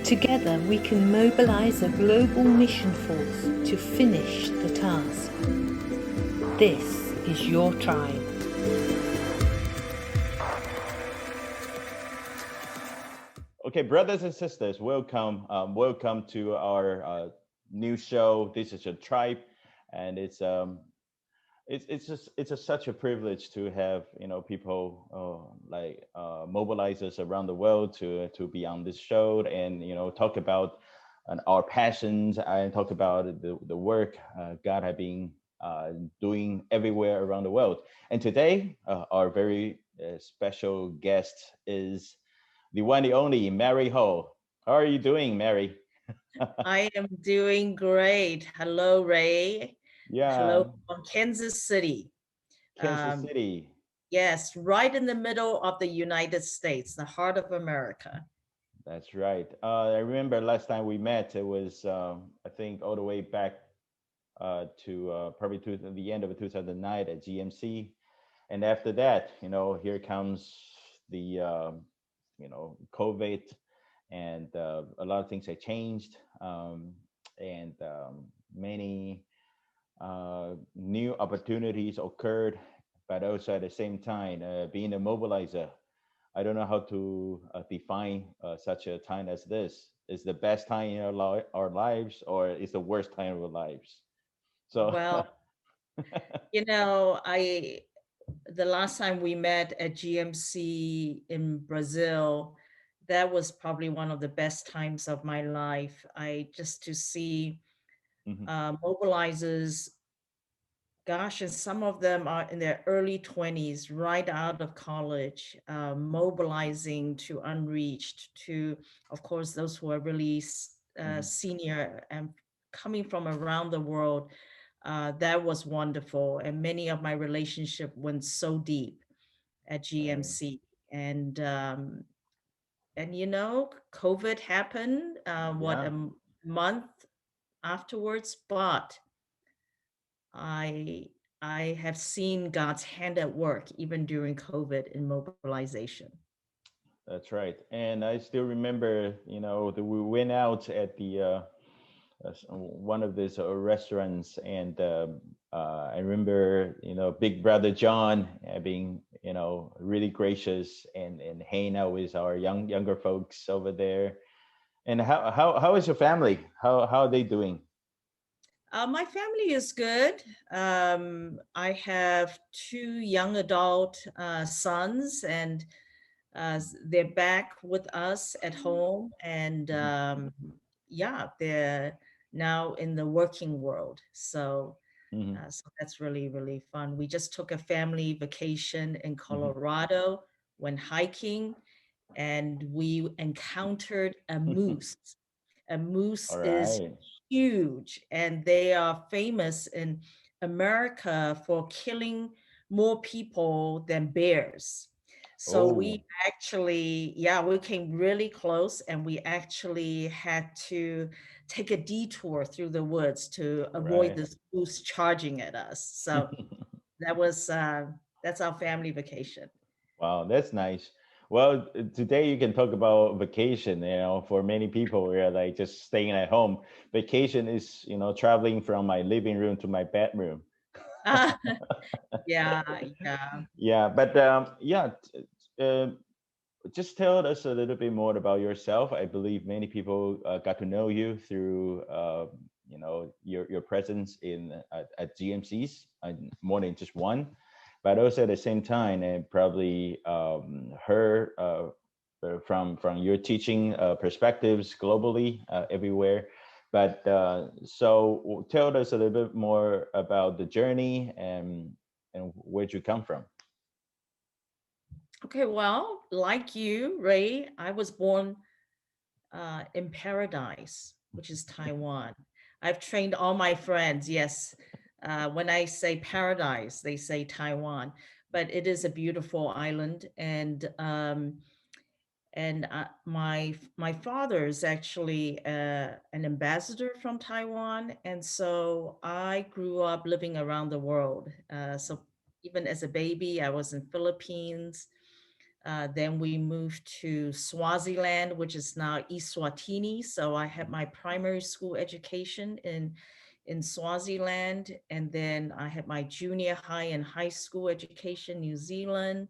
Together we can mobilize a global mission force to finish the task. This is your tribe. Okay, brothers and sisters, welcome. Welcome to our new show. This is your tribe, and it's such a privilege to have people mobilizers around the world to be on this show and talk about our passions and talk about the work God has been doing everywhere around the world. And today, our very special guest is the one, the only Mary Ho. How are you doing, Mary? I am doing great. Hello, Ray. Yeah, Hello from Kansas City. Kansas Um, City. yes, right in the middle of the United States, the heart of America. That's right. I remember last time we met, it was, I think, all the way back to probably to the end of 2009 at GMC. And after that, here comes the, COVID, and a lot of things have changed. And many new opportunities occurred, but also at the same time, being a mobilizer, I don't know how to define such a time as this. Is the best time in our lives, or is the worst time of our lives? So, Well, you know, I the last time we met at GMC in Brazil, that was probably one of the best times of my life. I just to see mhm, mobilizers. Gosh, and some of them are in their early 20s, right out of college, mobilizing to unreached, to, of course, those who are really mhm, senior and coming from around the world. That was wonderful. And many of my relationship went so deep at right. GMC. And COVID happened, Yeah, month afterwards, but I I have seen God's hand at work even during COVID in mobilization. that's right. And I still remember, that we went out at the one of these restaurants, and I remember, Big Brother John being, really gracious and hanging out with our younger folks over there. And how is your family? How are they doing? My family is good. I have two young adult sons, and they're back with us at home. And Mhm, yeah, they're now in the working world. mhm, So that's really, really fun. We just took a family vacation in mhm. Colorado, went hiking, and we encountered a moose. A moose All is right. huge, and they are famous in America for killing more people than bears. So we Oh, actually, yeah, we came really close, and we actually had to take a detour through the woods to all avoid right. this moose charging at us. So that was that's our family vacation. Wow, that's nice. Well, today you can talk about vacation. For many people, we are like just staying at home. Vacation is, traveling from my living room to my bedroom. Ah, yeah, yeah. Yeah, but yeah, just tell us a little bit more about yourself. I believe many people got to know you through, your presence in at GMCs, more than just one, but also at the same time, and probably heard from your teaching perspectives globally, everywhere. But so tell us a little bit more about the journey and where'd you come from? Okay, well, like you, Ray, I was born in Paradise, which is Taiwan. I've trained all my friends. Yes, when I say Paradise, they say Taiwan, but it is a beautiful island, and my father is actually an ambassador from Taiwan, and so I grew up living around the world. So even as a baby, I was in Philippines, Then we moved to Swaziland, which is now Eswatini. So I had my primary school education in Swaziland, and then I had my junior high and high school education, New Zealand.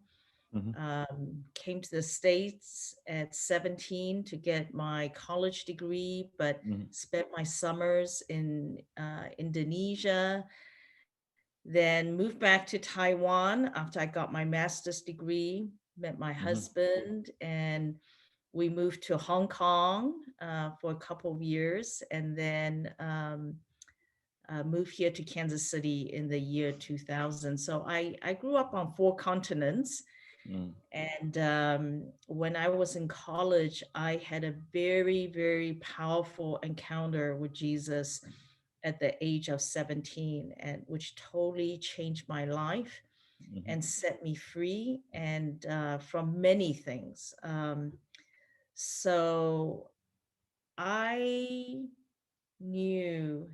Mm-hmm. Came to the States at 17 to get my college degree, but Mm-hmm. spent my summers in Indonesia. Then moved back to Taiwan after I got my master's degree, met my Mm-hmm. husband, and we moved to Hong Kong for a couple of years, and then moved here to Kansas City in the year 2000. So I grew up on four continents. Mm-hmm. And when I was in college, I had a very, very powerful encounter with Jesus at the age of 17, and which totally changed my life Mm-hmm. and set me free and from many things. So I knew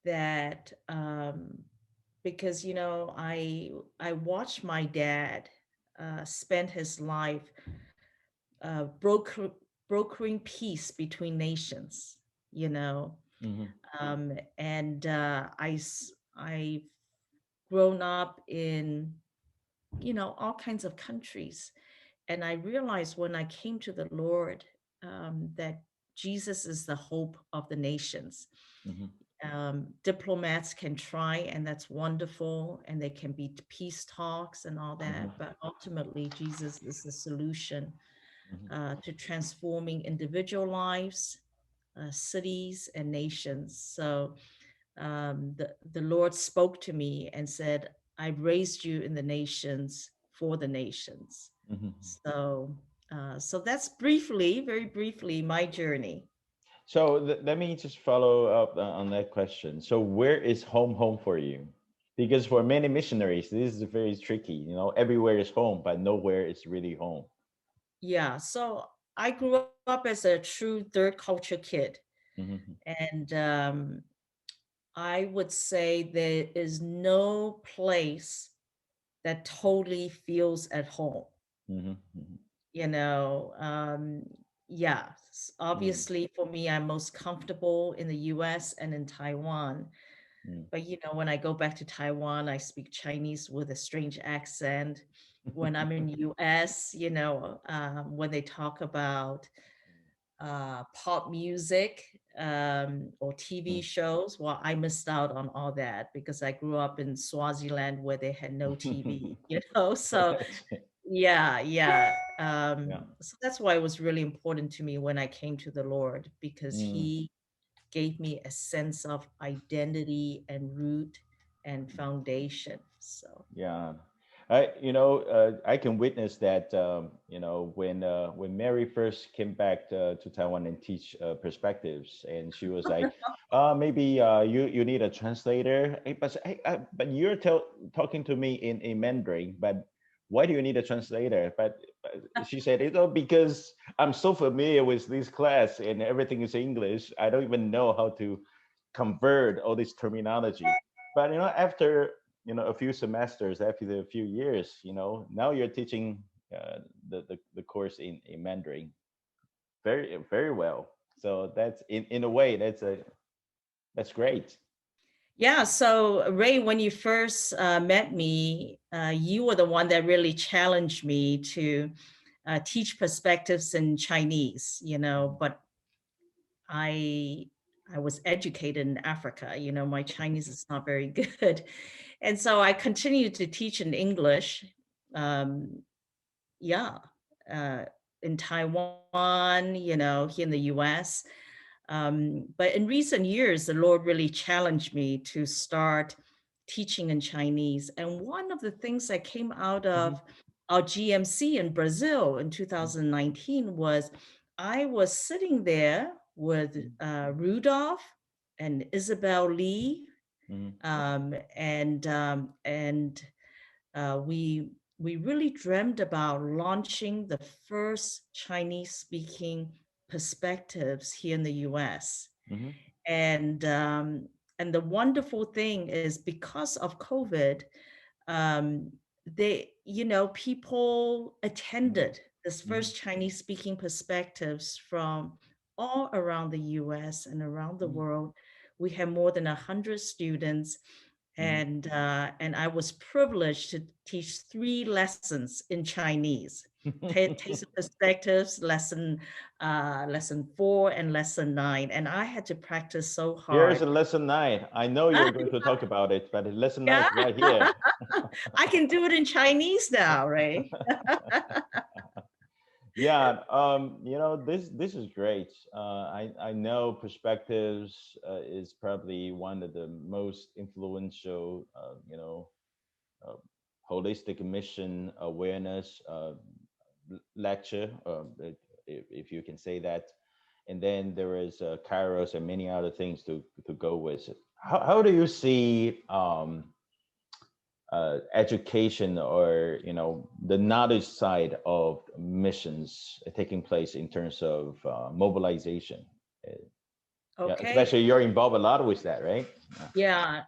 that because I watched my dad spend his life uh, broker, brokering peace between nations, you know, Mm-hmm. and I've grown up in all kinds of countries, and I realized when I came to the Lord that Jesus is the hope of the nations. Mm-hmm. Diplomats can try, and that's wonderful, and they can be peace talks and all Mm-hmm. that, but ultimately, Jesus is the solution Mm-hmm. to transforming individual lives, cities, and nations. So the Lord spoke to me and said, "I've raised you in the nations for the nations." Mm-hmm. So that's briefly, very briefly, my journey. So let me just follow up on that question. So where is home for you? Because for many missionaries, this is very tricky. You know, everywhere is home, but nowhere is really home. Yeah. So I grew up as a true third culture kid, Mm-hmm. and I would say there is no place that totally feels at home. Mm-hmm. Mm-hmm. You know, yeah, obviously for me, I'm most comfortable in the US and in Taiwan. But, when I go back to Taiwan, I speak Chinese with a strange accent. When I'm in US, when they talk about pop music or TV Mm-hmm. shows. Well, I missed out on all that because I grew up in Swaziland where they had no TV, So That's it. yeah, yeah. Yeah. So that's why it was really important to me when I came to the Lord because Mm. He gave me a sense of identity and root and foundation. So Yeah, I can witness that. When Mary first came back to Taiwan and teach perspectives, and she was like, maybe you need a translator. But you're talking to me in Mandarin. But why do you need a translator? But she said, because I'm so familiar with this class and everything is English. I don't even know how to convert all this terminology. But after a few semesters, after a few years, now you're teaching the course in Mandarin very very well. So that's in a way that's great. yeah, so Ray, when you first met me, you were the one that really challenged me to teach perspectives in Chinese, but I I was educated in Africa, my Chinese is not very good. And so I continued to teach in English. Um, yeah, uh, in Taiwan, here in the US. But in recent years, the Lord really challenged me to start teaching in Chinese. And one of the things that came out Mhm. of our GMC in Brazil in 2019 was I was sitting there with Rudolph and Isabel Lee, Mhm. and we really dreamed about launching the first Chinese speaking perspectives here in the US. Mhm. And and the wonderful thing is because of COVID, um, people attended this Mhm. first Chinese speaking perspectives from all around the US and around the Mhm. world. We had more than 100 students, Mhm. and I was privileged to teach 3 lessons in Chinese. Taste of Perspectives, lesson 4 and lesson 9. And I had to practice so Here's hard. a lesson 9. I know you're going to talk about it, but lesson 9 Yeah, is right here. I can do it in Chinese now, Ray. Yeah, this is great. I know perspectives is probably one of the most influential, uh, holistic mission awareness lecture, if you can say that. And then there is Kairos and many other things to go with it. How do you see education, or the knowledge side of missions taking place in terms of mobilization? Uh, yeah, Okay. especially you're involved a lot with that, right? Yeah.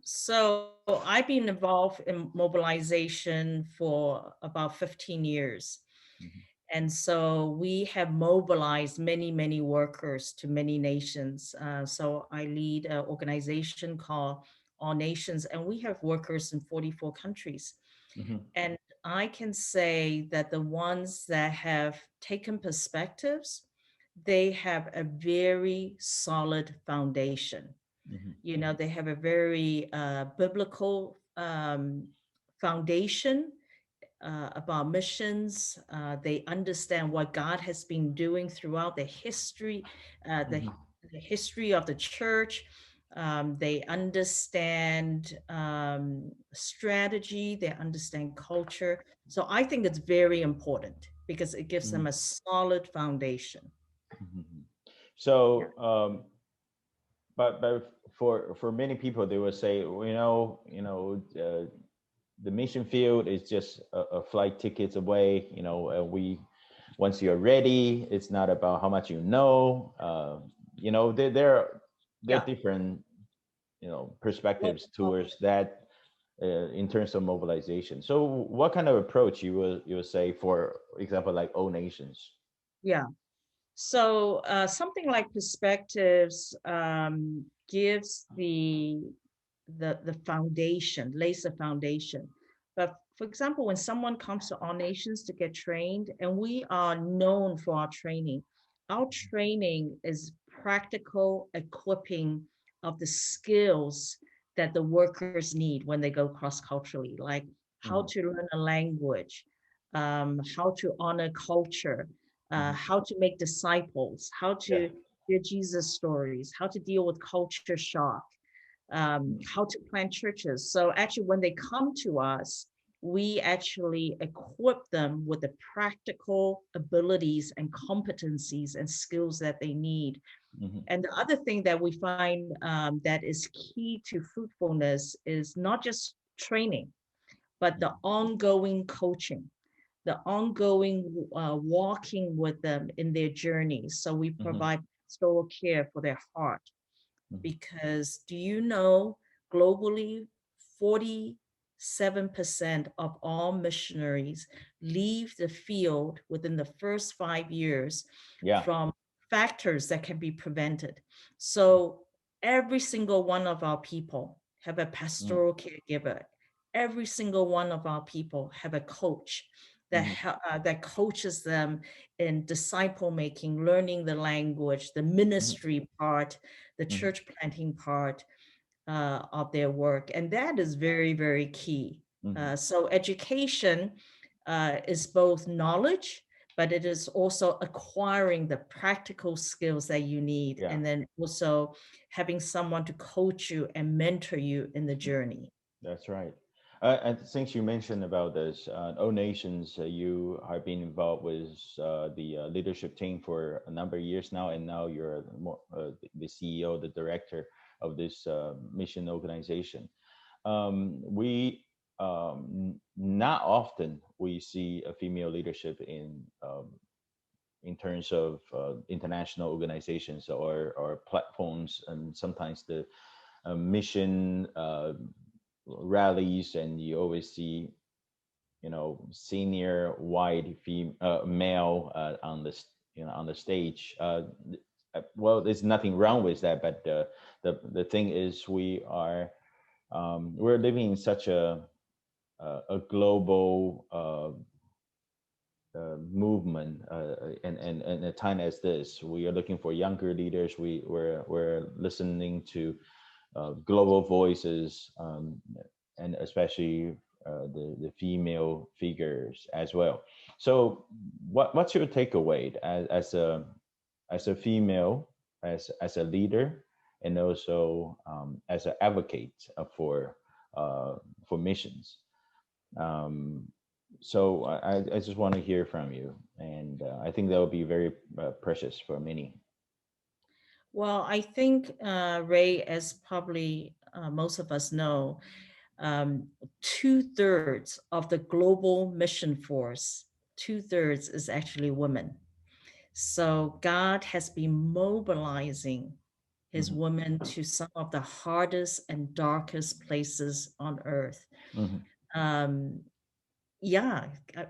So I've been involved in mobilization for about 15 years. Mhm. And so we have mobilized many, many workers to many nations. So I lead an organization called All Nations, and we have workers in 44 countries. Mhm. And I can say that the ones that have taken perspectives, they have a very solid foundation. Mhm. They have a very biblical foundation about missions. They understand what God has been doing throughout the history, Mhm. the history of the church. They understand strategy. They understand culture. So I think it's very important because it gives them Mhm. a solid foundation. Mhm. Yeah. So, but for many people, they will say, well, the mission field is just a flight tickets away. We once you're ready, it's not about how much you know. There are Yeah. different Well, perspectives towards that in terms of mobilization. So, what kind of approach you will say, for example, like all nations? yeah. So something like perspectives gives the foundation, lays the foundation. But for example, when someone comes to our nations to get trained, and we are known for our training is practical equipping of the skills that the workers need when they go cross culturally, like how Mhm. to learn a language, how to honor culture, Mhm. how to make disciples, how Yeah. to hear Jesus stories, how to deal with culture shock, Mhm. how to plant churches. So actually, when they come to us, we actually equip them with the practical abilities and competencies and skills that they need. Mhm. And the other thing that we find that is key to fruitfulness is not just training, but the ongoing coaching, the ongoing walking with them in their journeys. So we Mhm. provide pastoral care for their heart. Mhm. Because do you know globally, 47% of all missionaries leave the field within the first 5 years Yeah. from factors that can be prevented. So every single one of our people have a Mm. pastoral caregiver. Every single one of our people have a coach Mhm. that coaches them in disciple making, learning the language, the Mhm. ministry part, the Mhm. church planting part of their work. And that is very, very key. Mhm. So education is both knowledge, but it is also acquiring the practical skills that you need, Yeah. and then also having someone to coach you and mentor you in the journey. That's right. And since you mentioned about this, O Nations, you have been involved with the leadership team for a number of years now, and now you're the CEO, the director of this mission organization. We not often we see a female leadership in terms of international organizations or platforms, and sometimes the mission rallies, and you always see senior white male on the on the stage. Well, there's nothing wrong with that, but the thing is, we're living in such a global movement, and a time as this. We are looking for younger leaders. We're listening to global voices, and especially the female figures as well. So, what's your takeaway as a female, as a leader, and also as an advocate for missions? Um, so I just want to hear from you, and I think that will be very precious for many. Well, I think, Ray, as probably most of us know, um, 2/3 of the global mission force, 2/3 is actually women. So God has been mobilizing his Hmm. women to some of the hardest and darkest places on earth. Hmm. Um, yeah,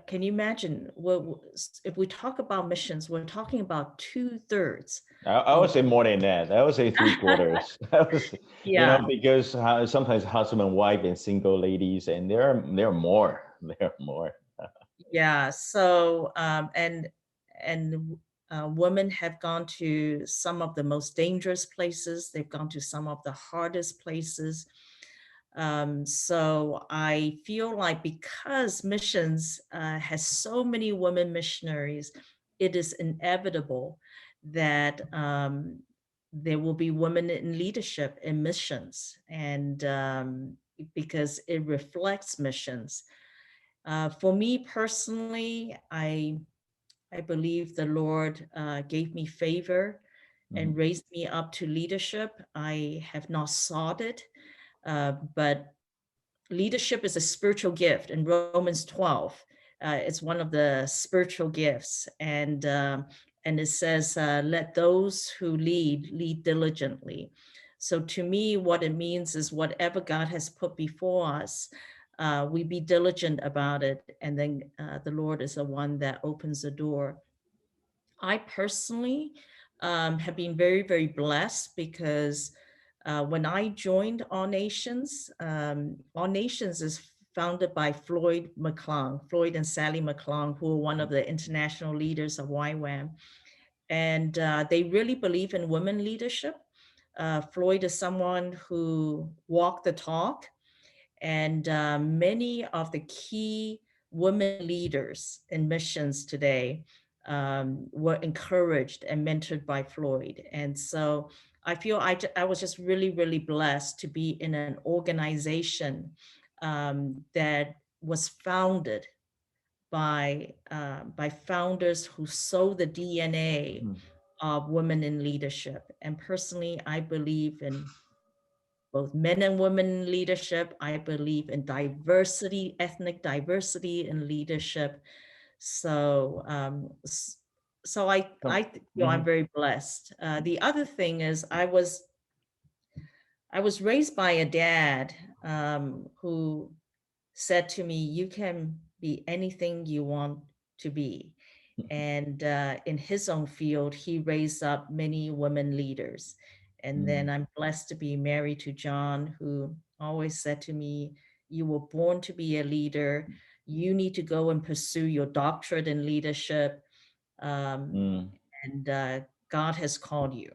can you imagine? Well, if we talk about missions, we're talking about 2/3 I would of. say more than that. I would say three quarters. I was, Yeah, because sometimes husband, wife, and single ladies, and there are more. There are more. yeah. So, and women have gone to some of the most dangerous places. They've gone to some of the hardest places. So I feel like because missions has so many women missionaries, it is inevitable that there will be women in leadership in missions, and because it reflects missions. For me personally, I believe the Lord gave me favor and Hmm. raised me up to leadership. I have not sought it, but leadership is a spiritual gift in Romans 12. It's one of the spiritual gifts, and it says, "Let those who lead diligently." So to me, what it means is whatever God has put before us, we be diligent about it, and then the Lord is the one that opens the door. I personally have been very, very blessed because when I joined All Nations is founded by Floyd McClung, Floyd and Sally McClung, who are one of the international leaders of YWAM. And they really believe in women leadership. Floyd is someone who walked the talk, and many of the key women leaders in missions today were encouraged and mentored by Floyd. And so I feel I was just really, really blessed to be in an organization that was founded by founders who sow the DNA Hmm. of women in leadership. And personally, I believe in both men and women in leadership. I believe in diversity, ethnic diversity in leadership. So, so So, feel I'm mhm. very blessed. The other thing is I was raised by a dad who said to me, "You can be anything you want to be." And in his own field, he raised up many women leaders. And then Mm, I'm blessed to be married to John, who always said to me, "You were born to be a leader. You need to go and pursue your doctorate in leadership. Um, mm, and God has called you."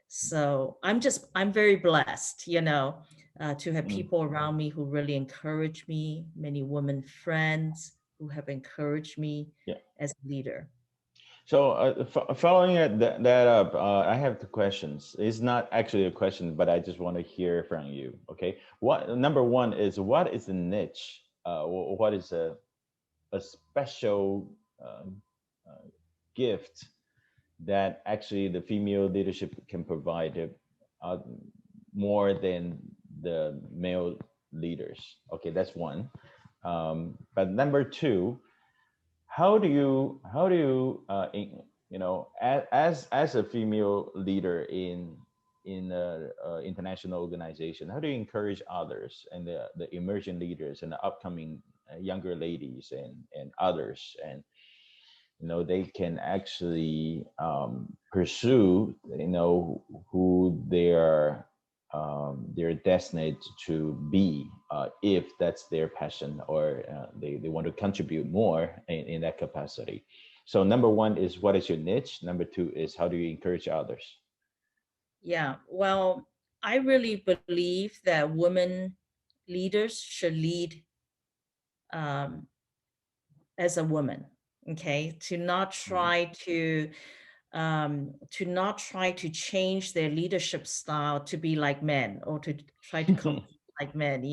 So I'm very blessed, to have mm. people around me who really encourage me, many women friends who have encouraged me Yeah. as a leader. So, following that up, I have two questions. It's not actually a question, but I just want to hear from you. Okay. Number one is, what is a niche? What is a special uh, gift that actually the female leadership can provide, uh, more than the male leaders? Okay, that's one. But number two, how do you as a female leader in international organization, how do you encourage others and the emerging leaders and the upcoming younger ladies and others, and they can actually pursue who they're destined to be, if that's their passion, or they want to contribute more in that capacity. So number one is, what is your niche? Number two is, how do you encourage others? Yeah, well, I really believe that women leaders should lead um, as a woman. Okay, Mhm. to not try to change their leadership style to be like men, or to try to compete like men.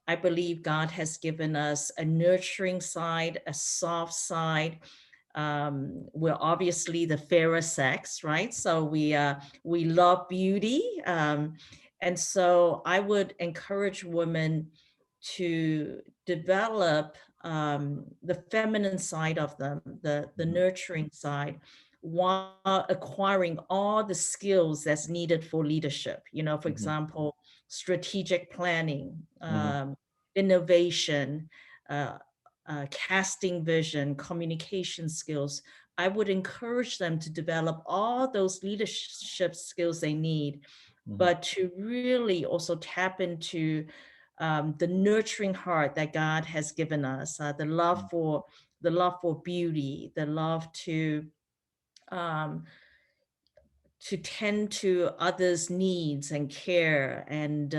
I believe God has given us a nurturing side, a soft side. We're obviously the fairer sex, right? So we love beauty, and so I would encourage women to develop the feminine side of them, the Mhm. nurturing side, while acquiring all the skills that's needed for leadership. For Mhm. example, strategic planning, Mhm. innovation, uh, casting vision, communication skills. I would encourage them to develop all those leadership skills they need, Mhm. but to really also tap into the nurturing heart that God has given us, the love for beauty, the love um, to tend to others' needs and care. And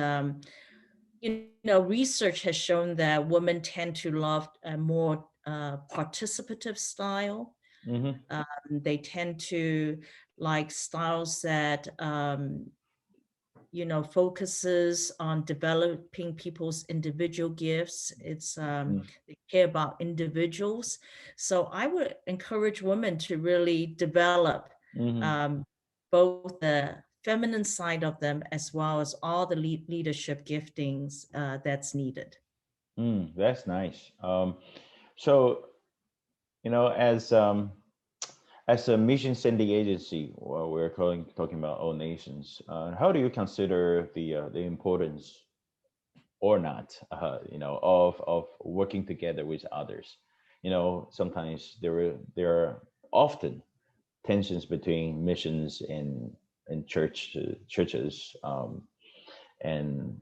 research has shown that women tend to love a more participative style. Mhm. They tend to like styles that focuses on developing people's individual gifts. Mhm. They care about individuals. So I would encourage women to really develop Mhm. um, both the feminine side of them, as well as all the leadership giftings that's needed. That's nice. So, as a mission sending agency, well, we're talking about all nations. How do you consider the importance or not, of working together with others? Sometimes there are often tensions between missions and churches, and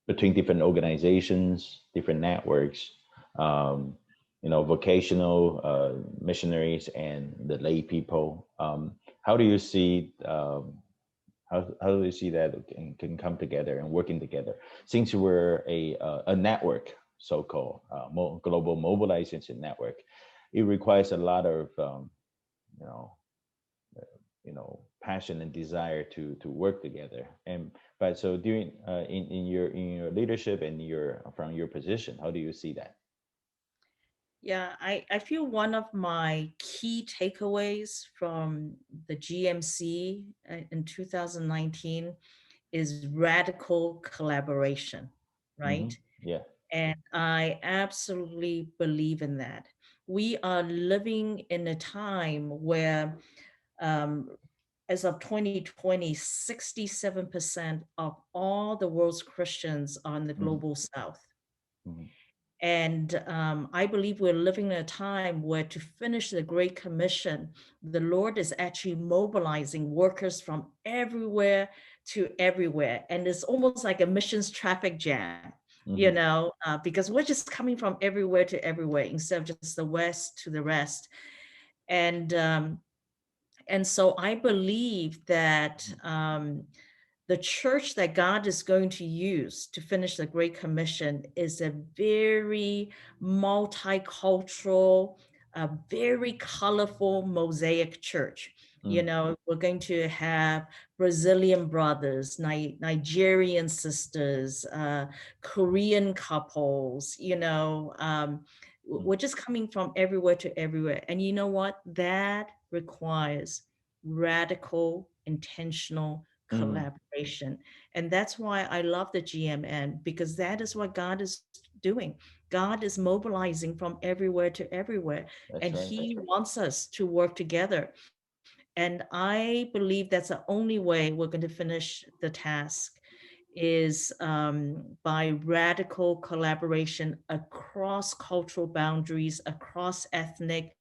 between different organizations, different networks, um, vocational missionaries and the lay people. How do you see how do you see that can come together and working together? Since we're a network, so-called global mobilization network, it requires a lot of you know passion and desire to work together. And but so during in your leadership and your from your position, how do you see that? Yeah, I feel one of my key takeaways from the GMC in 2019 is radical collaboration, right? Yeah. And I absolutely believe in that. We are living in a time where, um, as of 2020, 67% of all the world's Christians are in the Hmm. global south. Hmm. And I believe we're living in a time where, to finish the Great Commission, the Lord is actually mobilizing workers from everywhere to everywhere. And it's almost like a missions traffic jam, Hmm. because we're just coming from everywhere to everywhere instead of just the West to the rest. And so I believe that the church that God is going to use to finish the Great Commission is a very multicultural, a very colorful mosaic church. We're going to have Brazilian brothers, Nigerian sisters, Korean couples, we're just coming from everywhere to everywhere. And you know what? That requires radical, intentional Hmm. collaboration. And that's why I love the GMN, because that is what God is doing. God is mobilizing from everywhere to everywhere, That's and right. He wants us to work together. And I believe that's the only way we're going to finish the task. is by radical collaboration across cultural boundaries, across ethnic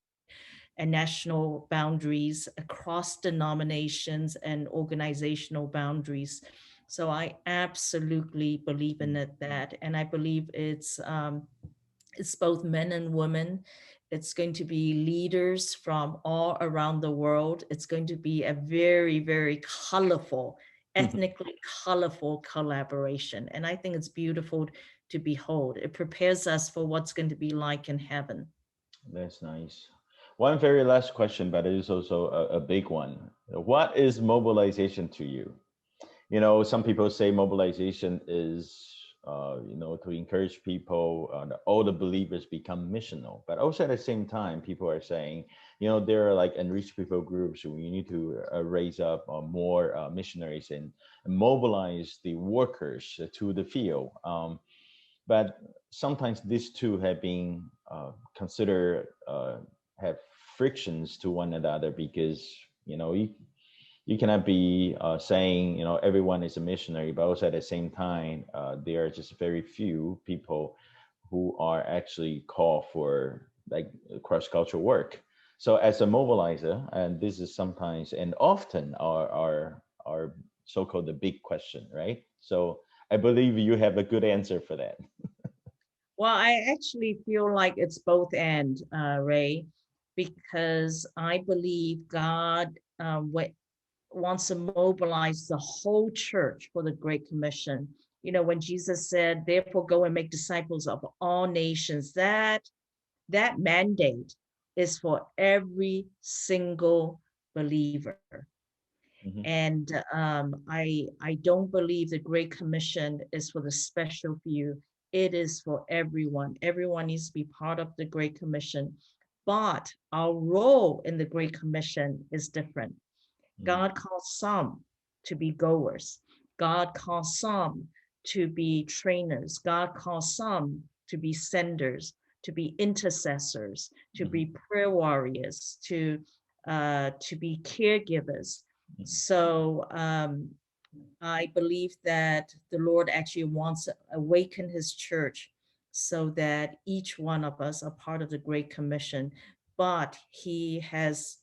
and national boundaries, across denominations and organizational boundaries. So I absolutely believe in Mm. it, that, and I believe it's both men and women. It's going to be leaders from all around the world. It's going to be a very, very colorful, ethnically colorful collaboration. And I think it's beautiful to behold. It prepares us for what's going to be like in heaven. That's nice. One very last question, but it is also a big one. What is mobilization to you? You know, some people say mobilization is, to encourage people, all the believers become missional. But also at the same time, people are saying, there are like enriched people groups. We need to raise up more missionaries and mobilize the workers to the field. But sometimes these two have been considered have frictions to one another because you cannot be saying everyone is a missionary, but also at the same time there are just very few people who are actually called for like cross-cultural work. So as a mobilizer, and this is sometimes and often our so-called the big question, right? So I believe you have a good answer for that. Well, I actually feel like it's both and, Ray, because I believe God wants to mobilize the whole church for the Great Commission. You know, when Jesus said, therefore go and make disciples of all nations, that mandate is for every single believer. Hmm. And I don't believe the Great Commission is for the special few. It is for everyone. Everyone needs to be part of the Great Commission. But our role in the Great Commission is different. God calls some to be goers. God calls some to be trainers. God calls some to be senders, to be intercessors, to Hmm. be prayer warriors, to be caregivers. So I believe that the Lord actually wants to awaken His church so that each one of us are part of the Great Commission. But He has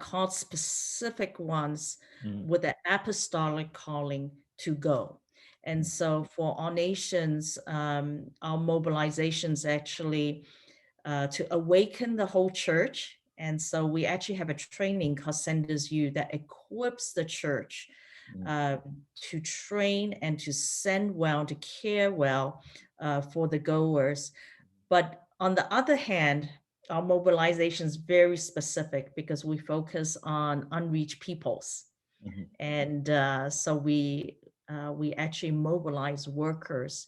called specific ones Hmm. with an apostolic calling to go. And so for our nations, our mobilizations actually to awaken the whole church. And so we actually have a training called Senders U that equips the church uh, to train and to send well, to care well for the goers. But on the other hand, our mobilization is very specific because we focus on unreached peoples. Hmm. And so we actually mobilize workers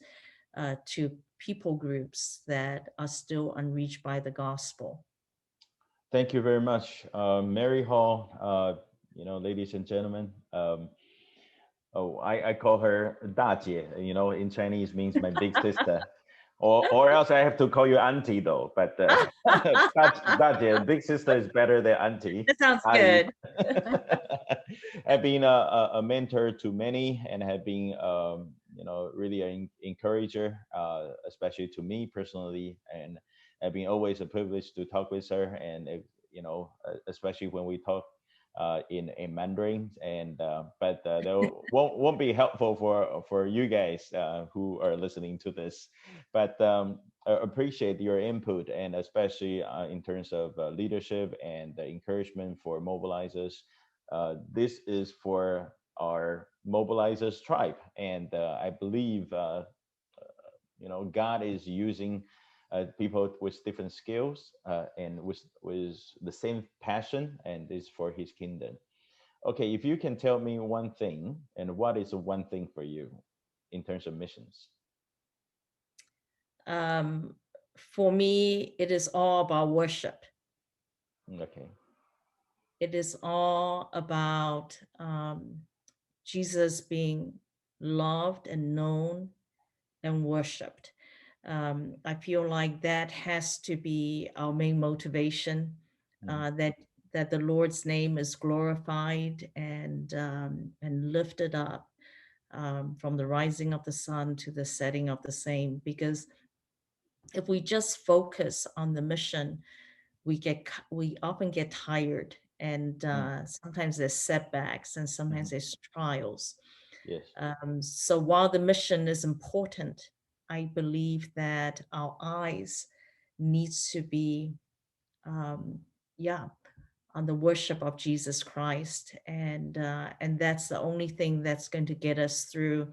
to people groups that are still unreached by the gospel. Thank you very much, Mary Hall. Ladies and gentlemen. Oh, I call her 大姐. In Chinese means my big sister, or else I have to call you auntie though. But 大姐, big sister is better than auntie. That sounds I good. have been a mentor to many and have been really an encourager, especially to me personally, and have been always a privilege to talk with her, and especially when we talk in Mandarin, and but that won't be helpful for you guys who are listening to this. But I appreciate your input, and especially in terms of leadership and the encouragement for mobilizers. This is for our mobilizers tribe, and I believe God is using people with different skills and with the same passion, and is for His kingdom. Okay, if you can tell me one thing, and what is the one thing for you in terms of missions? Um, for me, it is all about worship. Okay. It is all about Jesus being loved and known and worshiped. I feel like that has to be our main motivation. Mhm. That the Lord's name is glorified and lifted up from the rising of the sun to the setting of the same. Because if we just focus on the mission, we often get tired, and sometimes there's setbacks, and sometimes there's trials. Yes. So while the mission is important, I believe that our eyes needs to be, yeah, on the worship of Jesus Christ, and that's the only thing that's going to get us through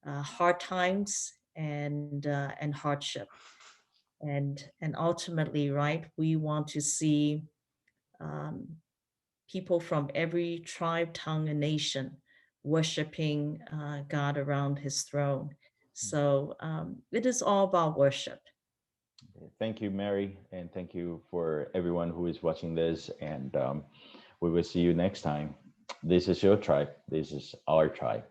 hard times and hardship, and ultimately, right, we want to see um, people from every tribe, tongue, and nation worshiping God around His throne. So it is all about worship. Thank you, Mary, and thank you for everyone who is watching this. And we will see you next time. This is your tribe. This is our tribe.